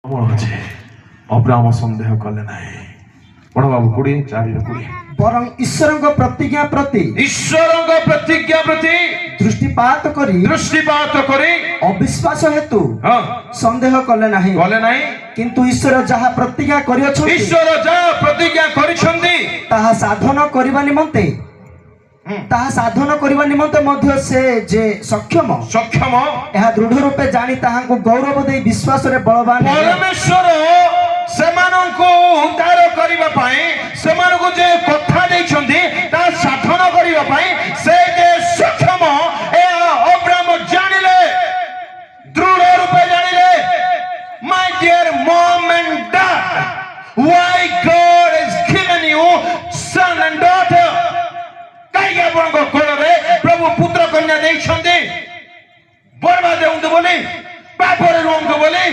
Abraham सन्देह कले ना बड़ बाबू 24 बरं ईश्वर प्रतिज्ञा प्रति दृष्टिपात करी अविश्वास हेतु संदेह कले नाही किंतु ईश्वर जहा प्रतिज्ञा ताहा साधन करबा निमंते मध्य से जे सक्षम यह दृढ़ रूपे जानी ताहांको गौरव दे विश्वास रे बलवान परमेश्वर सेमानंको उद्धार करिबा पई सेमानंको जे कथा दैछन्ती ता साधन करिबा पई से जे सक्षम ए अब्राहम जानिले दृढ़ रूपे जानिले my dear mom and dad why God is given you son and daughter काई आपनको कोलरे प्रभु पुत्र कन्या दैछन्ती बर्बाद होंदो बोली पापरे रोंदो बोली